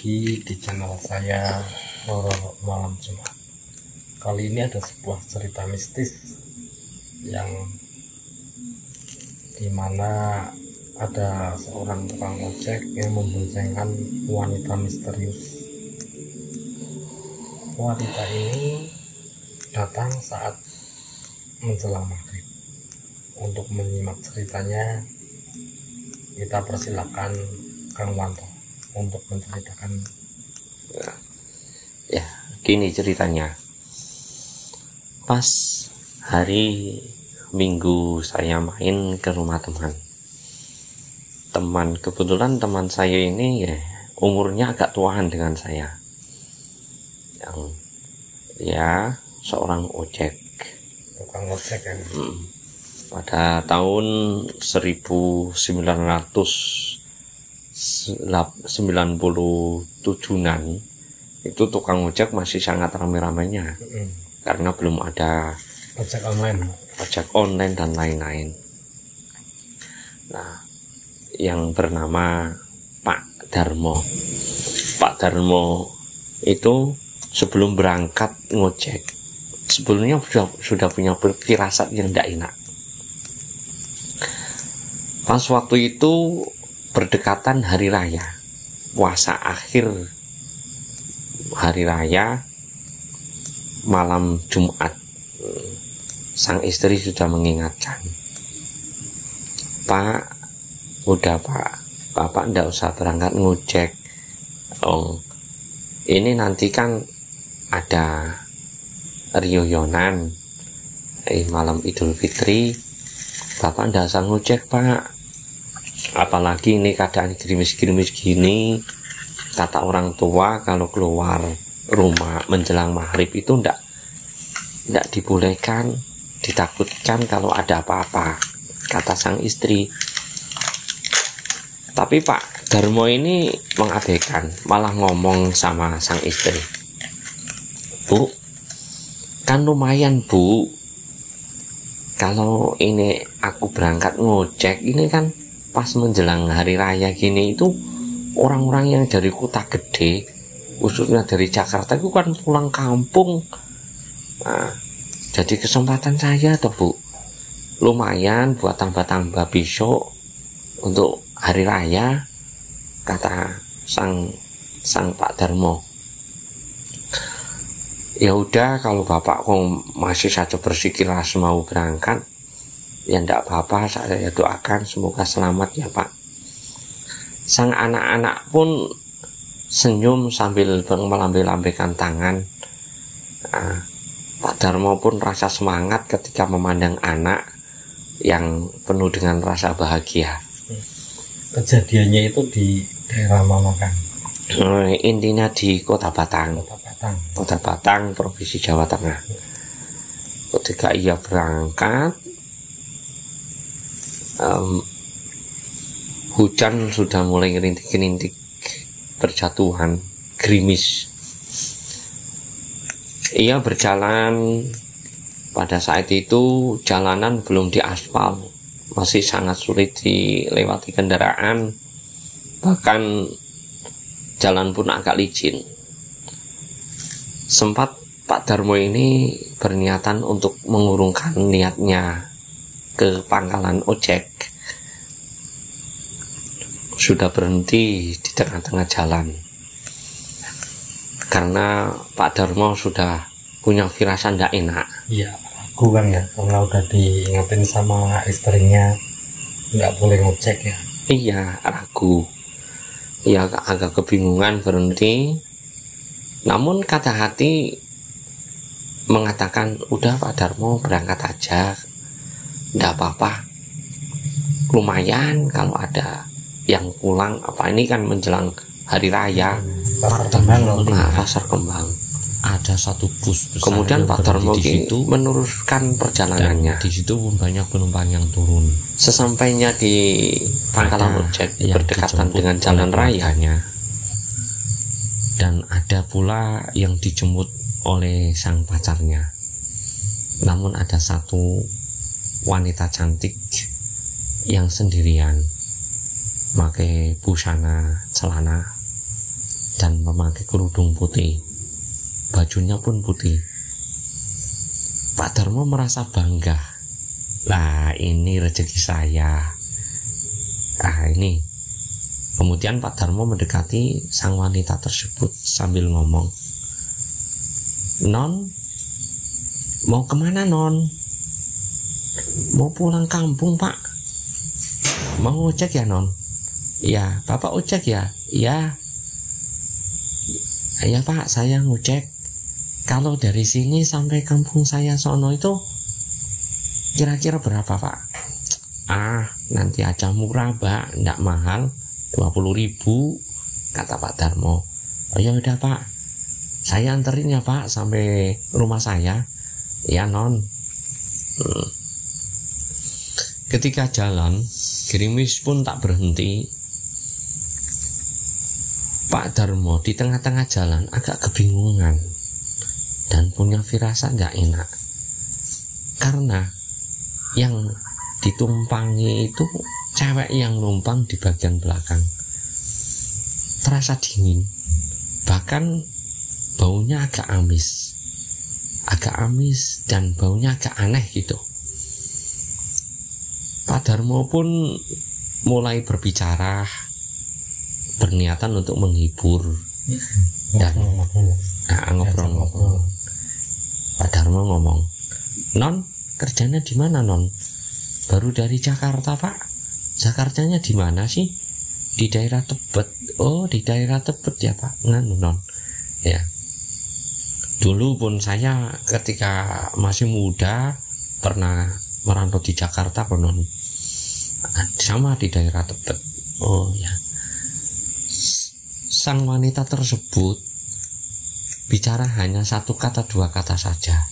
lagi di channel saya Horor Malam Jumat. Kali ini ada sebuah cerita mistis yang dimana ada seorang tukang ojek yang memboncengkan wanita misterius. Wanita ini datang saat menjelang maghrib. Untuk menyimak ceritanya, kita persilakan Kang Wanto untuk menceritakan. Ya, gini ceritanya. Pas hari Minggu saya main ke rumah teman. Kebetulan teman saya ini ya umurnya agak tuaan dengan saya. Yang ya seorang ojek. Tukang ojek kan. Pada tahun 1997-an itu tukang ojek masih sangat ramai-ramainya karena belum ada ojek online dan lain-lain. Nah, yang bernama Pak Darmo itu sebelum berangkat ngojek sebelumnya sudah punya firasat yang tidak enak. Pas waktu itu berdekatan hari raya, puasa akhir hari raya, malam Jumat, sang istri sudah mengingatkan, Pak, udah Pak, Bapak ndak usah berangkat ngojek. Oh, ini nanti kan ada riyoyonan malam Idul Fitri, Bapak ndak usah ngojek Pak. Apalagi ini keadaan gerimis-gerimis gini, kata orang tua kalau keluar rumah menjelang maghrib itu ndak dibolehkan, ditakutkan kalau ada apa-apa, kata sang istri. Tapi Pak Darmo ini mengabaikan, malah ngomong sama sang istri, Bu, kan lumayan Bu, kalau ini aku berangkat ngojek ini kan pas menjelang hari raya gini, itu orang-orang yang dari kota gede, khususnya dari Jakarta itu kan pulang kampung. Nah, jadi kesempatan saya toh Bu, lumayan buat tambah-tambah besok untuk hari raya, kata sang Pak Darmo. Ya udah, kalau Bapak kok masih saja bersikeras mau berangkat, ya enggak apa-apa, saya doakan semoga selamat ya Pak. Sang anak-anak pun senyum sambil melambai-lambaikan tangan. Nah, Pak Darmo pun rasa semangat ketika memandang anak yang penuh dengan rasa bahagia. Kejadiannya itu di daerah mana kan? Intinya di Kota Batang, Provinsi Jawa Tengah. Ketika ia berangkat, hujan sudah mulai rintik-rintik berjatuhan, gerimis. Ia berjalan, pada saat itu jalanan belum diaspal, masih sangat sulit dilewati kendaraan, bahkan jalan pun agak licin. Sempat Pak Darmo ini berniatan untuk mengurungkan niatnya ke pangkalan ojek. Sudah berhenti di tengah-tengah jalan karena Pak Darmo sudah punya firasat tidak enak. Iya, ragu kan ya, karena udah diingetin sama istrinya nggak boleh ngecek ya. Iya, ragu. Ia agak kebingungan, berhenti. Namun kata hati mengatakan, udah Pak Darmo berangkat aja, nggak apa-apa, lumayan kalau ada yang pulang. Apa ini kan menjelang hari raya, pasar kembang, ada satu bus besar. Kemudian Pak Darmo meneruskan perjalanannya. Di situ banyak penumpang yang turun. Sesampainya di pangkalan ojek berdekatan dengan jalan rayanya, dan ada pula yang dijemput oleh sang pacarnya. Namun ada satu wanita cantik yang sendirian, pakai busana celana dan memakai kerudung putih, bajunya pun putih. Pak Darmo merasa bangga. Lah ini rezeki saya. Ini. Kemudian Pak Darmo mendekati sang wanita tersebut sambil ngomong, "Non, mau kemana non?" "Mau pulang kampung Pak." "Mau ojek ya non?" "Ya, Bapak ojek ya?" "Ya." "Ya Pak, saya ngojek. Kalau dari sini sampai kampung saya sono itu kira-kira berapa Pak?" Nanti aja murah Mbak, ndak mahal, 20.000, kata Pak Darmo. "Oh ya udah Pak, saya anterin ya Pak sampai rumah saya." "Ya non." Ketika jalan, gerimis pun tak berhenti. Pak Darmo di tengah-tengah jalan agak kebingungan dan punya firasat gak enak, karena yang ditumpangi itu cewek yang numpang di bagian belakang. Terasa dingin, bahkan baunya agak amis dan baunya agak aneh gitu. Pak Darmo pun mulai berbicara, berniatan untuk menghibur dan ngobrol-ngobrol. Pak Darmo ngomong, "Non, kerjanya di mana non?" "Baru dari Jakarta Pak." "Jakartanya di mana sih?" "Di daerah Tebet." "Oh, di daerah Tebet ya Pak." "Nganu non." Ya. Dulu pun saya ketika masih muda pernah merantau di Jakarta kok non. Sama di daerah Tebet. "Oh ya." Sang wanita tersebut bicara hanya 1 kata 2 kata saja,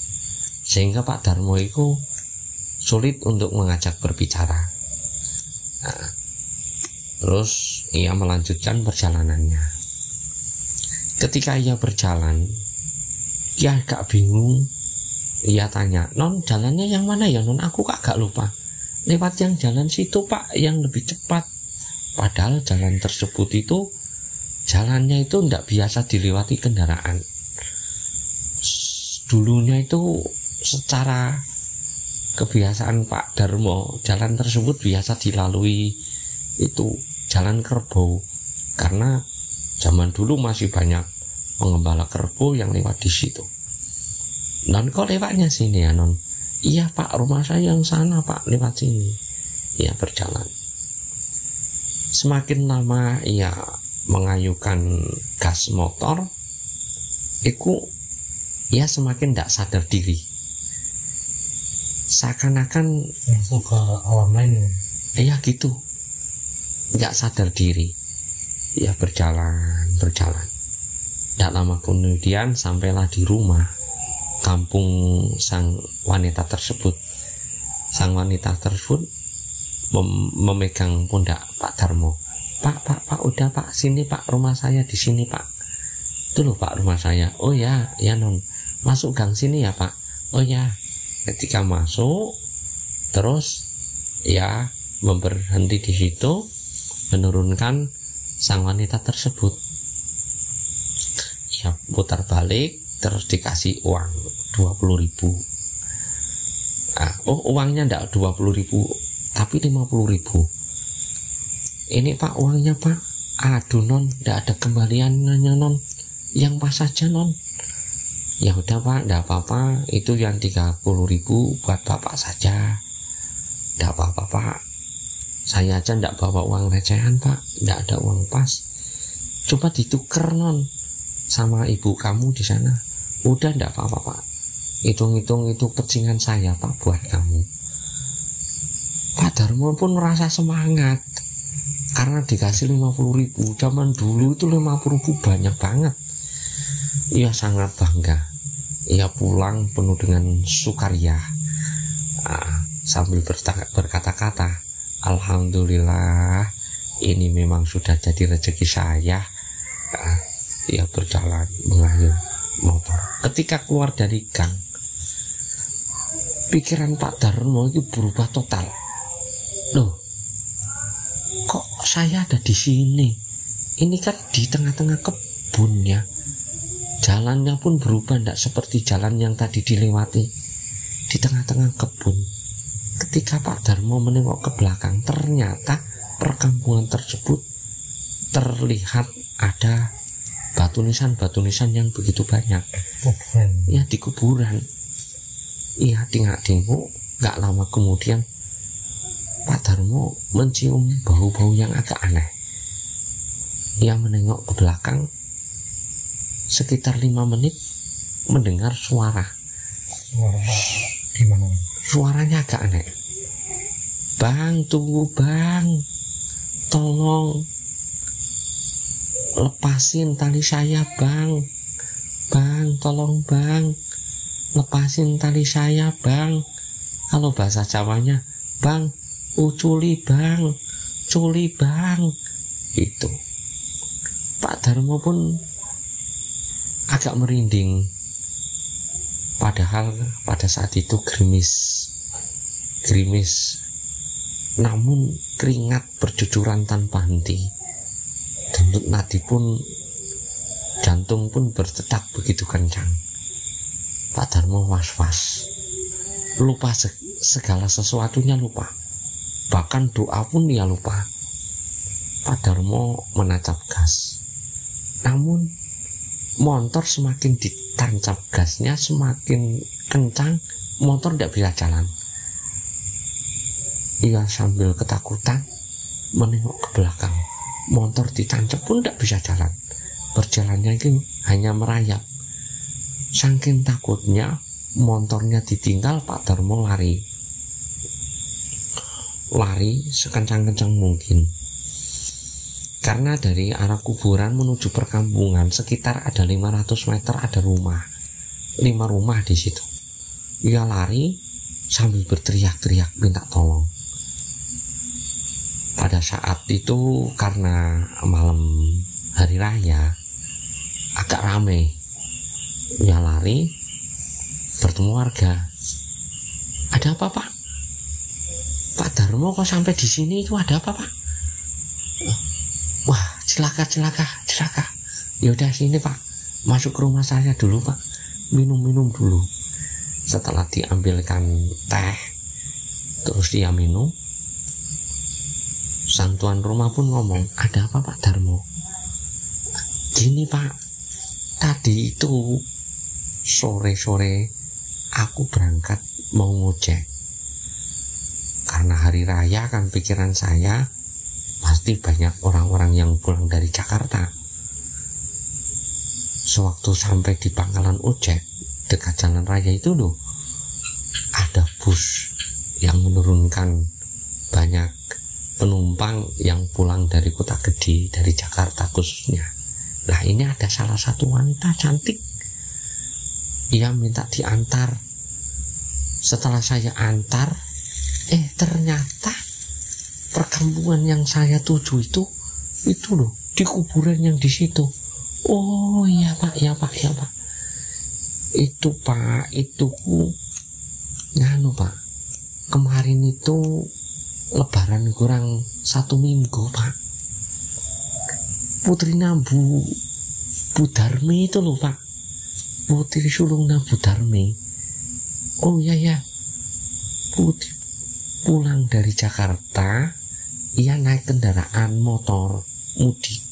sehingga Pak Darmo itu sulit untuk mengajak berbicara. Terus ia melanjutkan perjalanannya. Ketika ia berjalan, ia agak bingung. Ia tanya, "Non, jalannya yang mana ya non? Aku agak lupa." "Lewat yang jalan situ Pak, yang lebih cepat." Padahal jalan tersebut itu jalannya itu tidak biasa dilewati kendaraan. Dulunya itu secara kebiasaan Pak Darmo, jalan tersebut biasa dilalui itu jalan kerbau, karena zaman dulu masih banyak pengembala kerbau yang lewat di situ. "Non, kok lewatnya sini ya non?" "Iya Pak, rumah saya yang sana Pak, lewat sini." Ia berjalan. Semakin lama ia mengayuhkan gas motor, ia semakin tidak sadar diri, seakan-akan masuk ke alam lain. Iya gitu, nggak sadar diri. Ia berjalan. Tidak lama kemudian sampailah di rumah kampung sang wanita tersebut. Sang wanita tersebut memegang pundak Pak Darmo. Pak, udah Pak, sini Pak, rumah saya di sini Pak." "Itu loh Pak, rumah saya." "Oh ya non, masuk gang sini ya Pak." "Oh ya." Ketika masuk, terus ya berhenti di situ, menurunkan sang wanita tersebut. Ya putar balik, terus dikasih uang 20.000. Uangnya enggak 20.000, tapi 50.000. "Ini Pak uangnya Pak." "Aduh non, enggak ada kembaliannya non, yang pas saja non." "Ya udah Pak, enggak apa-apa, itu yang 30.000 buat Bapak saja." "Enggak apa-apa Pak, saya aja enggak bawa uang recehan Pak, enggak ada uang pas. Coba ditukar non sama ibu kamu di sana." "Udah enggak apa-apa Pak, hitung-hitung itu pecingan saya Pak buat kamu." Pak Darmo pun merasa semangat karena dikasih 50.000. Zaman dulu itu 50.000 banyak banget. Ia sangat bangga. Ia pulang penuh dengan sukaria, sambil berkata-kata, "Alhamdulillah, ini memang sudah jadi rezeki saya." Ia berjalan mengayuh motor. Ketika keluar dari gang, pikiran Pak Darmo itu berubah total. "Loh, kok saya ada di sini? Ini kan di tengah-tengah kebun. kebun ya. Jalannya pun berubah, tidak seperti jalan yang tadi dilewati, di tengah-tengah kebun. Ketika Pak Darmo menengok ke belakang, ternyata perkampungan tersebut terlihat ada batu nisan yang begitu banyak. Ya, di kuburan. Iya, dingak-dinguk. Gak lama kemudian Pak Darmo mencium bau-bau yang agak aneh. Ia menengok ke belakang. Sekitar 5 menit mendengar suara. Suara gimana? Suaranya agak aneh. Bang, tunggu bang, tolong lepasin tali saya bang. Bang, tolong bang, lepasin tali saya bang. Kalau bahasa Jawanya, bang, culi bang, culi bang. Itu Pak Darmo pun agak merinding. Padahal pada saat itu gerimis, namun keringat bercucuran tanpa henti. Denyut nadi pun, jantung pun berdetak begitu kencang. Pak Darmo was-was, lupa segala sesuatunya, lupa. Bahkan doa pun dia lupa. Pak Darmo menancap gas. Namun motor semakin ditancap gasnya, semakin kencang, motor tidak bisa jalan. Ia sambil ketakutan menengok ke belakang. Motor ditancap pun tidak bisa jalan. Berjalannya itu hanya merayap. Saking takutnya motornya ditinggal, Pak Darmo lari sekencang-kencang mungkin. Karena dari arah kuburan menuju perkampungan sekitar ada 500 meter ada rumah. 5 rumah di situ. Ia lari sambil berteriak-teriak minta tolong. Pada saat itu karena malam hari raya agak rame. Ia lari bertemu warga. Ada apa, Pak? Pak Darmo kok sampai di sini, itu ada apa, Pak? Wah, celaka. Yaudah sini Pak, masuk ke rumah saya dulu Pak, minum dulu. Setelah diambilkan teh, terus dia minum, sang tuan rumah pun ngomong, ada apa Pak Darmo? Gini Pak, tadi itu sore-sore aku berangkat mau ngojek. Karena hari raya kan pikiran saya pasti banyak orang-orang yang pulang dari Jakarta. Sewaktu sampai di pangkalan ojek dekat jalan raya itu loh, ada bus yang menurunkan banyak penumpang yang pulang dari kota gede, dari Jakarta khususnya. Nah, ini ada salah satu wanita cantik. Ia minta diantar. Setelah saya antar, ternyata perkampungan yang saya tuju itu loh, di kuburan yang di situ. Oh iya Pak. Itu Pak, nganu Pak, kemarin itu lebaran kurang 1 minggu Pak, putrinya Bu Darmi itu loh Pak, putri sulungnya Bu Darmi. Oh iya, putri pulang dari Jakarta, ia naik kendaraan motor mudik,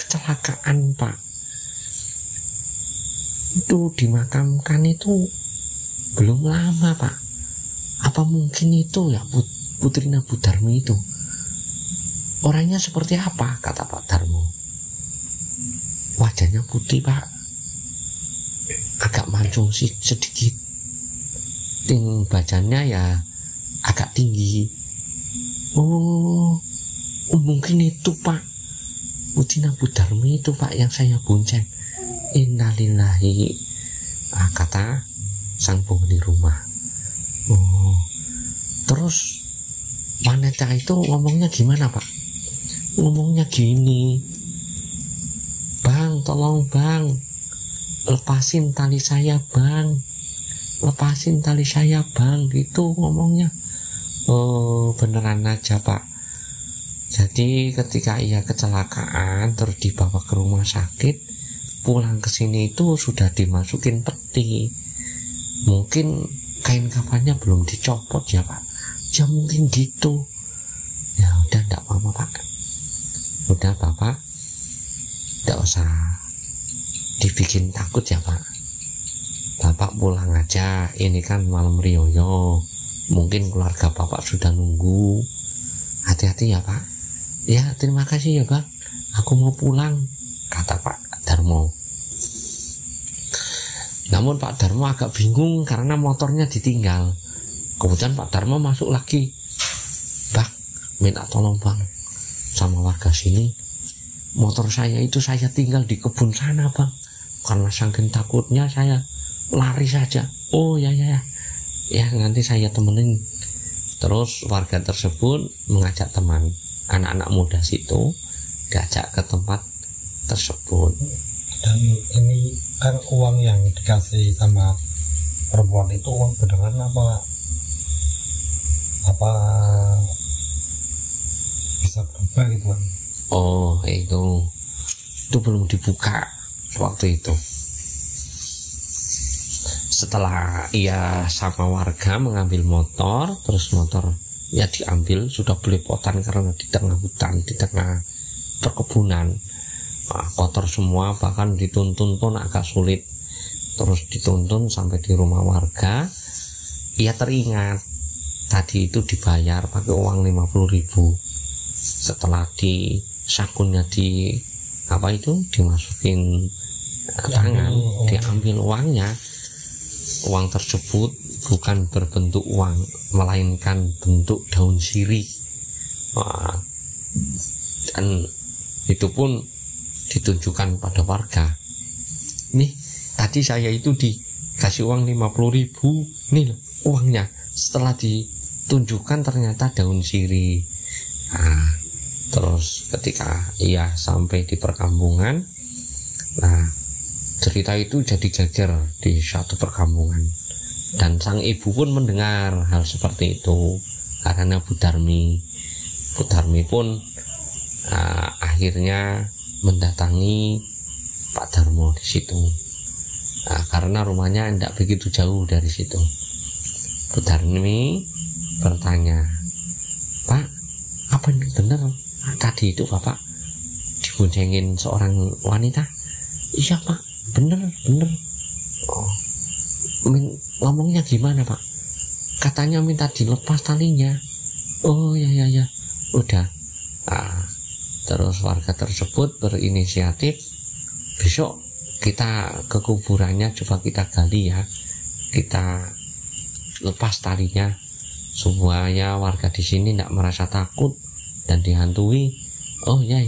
kecelakaan Pak. Itu dimakamkan itu belum lama Pak. Apa mungkin itu ya putrinya Bu Darmi itu? Orangnya seperti apa? Kata Pak Darmo. Wajahnya putih Pak, agak mancung sih sedikit, badannya ya agak tinggi. Oh, mungkin itu Pak, putrinya Bu Darmi itu Pak yang saya bonceng. Innalillahi, kata sang penghuni rumah. Oh, terus wanita itu ngomongnya gimana Pak? Ngomongnya gini, Bang, tolong Bang, lepasin tali saya Bang, lepasin tali saya Bang, gitu ngomongnya. Oh, beneran aja Pak. Jadi ketika ia kecelakaan terus dibawa ke rumah sakit, pulang ke sini itu sudah dimasukin peti. Mungkin kain kafannya belum dicopot ya Pak. Ya mungkin gitu. Ya udah enggak apa-apa Pak. Udah Bapak enggak usah dibikin takut ya Pak. Bapak pulang aja. Ini kan malam Rioyo. Mungkin keluarga Bapak sudah nunggu. Hati-hati ya Pak. Ya terima kasih ya Bang. Aku mau pulang, kata Pak Darmo. Namun Pak Darmo agak bingung karena motornya ditinggal. Kemudian Pak Darmo masuk lagi. Bang, minta tolong Bang sama warga sini. Motor saya itu saya tinggal di kebun sana Bang. Karena saking takutnya saya lari saja. Oh ya ya ya. Ya nanti saya temenin. Terus warga tersebut mengajak teman, anak-anak muda situ, diajak ke tempat tersebut. Dan ini kan uang yang dikasih sama perempuan itu uang beneran apa bisa berubah gitu kan? Oh itu belum dibuka waktu itu. Setelah ia sama warga mengambil motor, terus motor ya diambil, sudah belepotan karena di tengah hutan, di tengah perkebunan, kotor semua, bahkan dituntun pun agak sulit. Terus dituntun sampai di rumah warga. Ia teringat tadi itu dibayar pakai uang 50.000. Setelah di sakunnya dimasukin tangan, diambil uangnya. Uang tersebut bukan berbentuk uang, melainkan bentuk daun sirih. Dan itu pun ditunjukkan pada warga. Nih, tadi saya itu dikasih uang 50.000. Nih loh, uangnya. Setelah ditunjukkan ternyata daun sirih. Terus ketika ia sampai di perkampungan, cerita itu jadi geger di suatu perkampungan. Dan sang ibu pun mendengar hal seperti itu karena Bu Darmi pun akhirnya mendatangi Pak Darmo di situ. Karena rumahnya tidak begitu jauh dari situ. Bu Darmi bertanya, Pak, apa ini benar? Tadi itu Bapak diboncengin seorang wanita? Iya Pak, bener. Oh, ngomongnya gimana Pak? Katanya minta dilepas talinya. Oh ya, udah. Terus warga tersebut berinisiatif, besok kita ke kuburannya, coba kita gali ya, kita lepas talinya supaya warga di sini tidak merasa takut dan dihantui. Oh ya,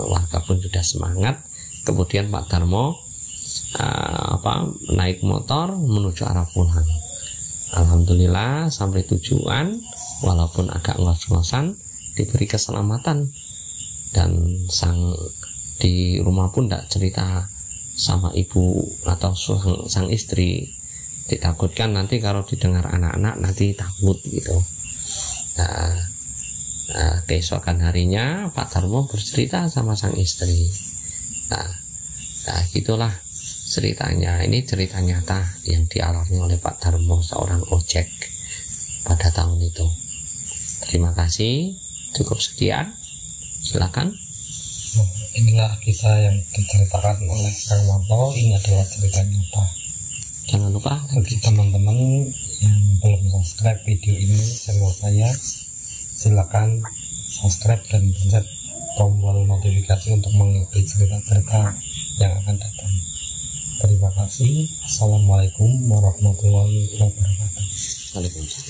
warga pun sudah semangat. Kemudian Pak Darmo naik motor menuju arah pulang. Alhamdulillah sampai tujuan, walaupun agak ngos-ngosan, diberi keselamatan. Dan di rumah pun tidak cerita sama ibu atau sang istri, ditakutkan nanti kalau didengar anak-anak nanti takut gitu. Keesokan harinya Pak Darmo bercerita sama sang istri. Nah, gitulah ceritanya. Ini cerita nyata yang dialami oleh Pak Darmo, seorang ojek pada tahun itu. Terima kasih. Cukup sekian. Silakan. Inilah kisah yang diceritakan oleh Kang Manto. Ini adalah cerita nyata. Jangan lupa bagi teman-teman yang belum subscribe video ini channel saya, silakan subscribe dan pencet tombol notifikasi untuk mengikuti cerita-cerita yang akan datang. Terima kasih. Assalamualaikum warahmatullahi wabarakatuh. Waalaikumsalam.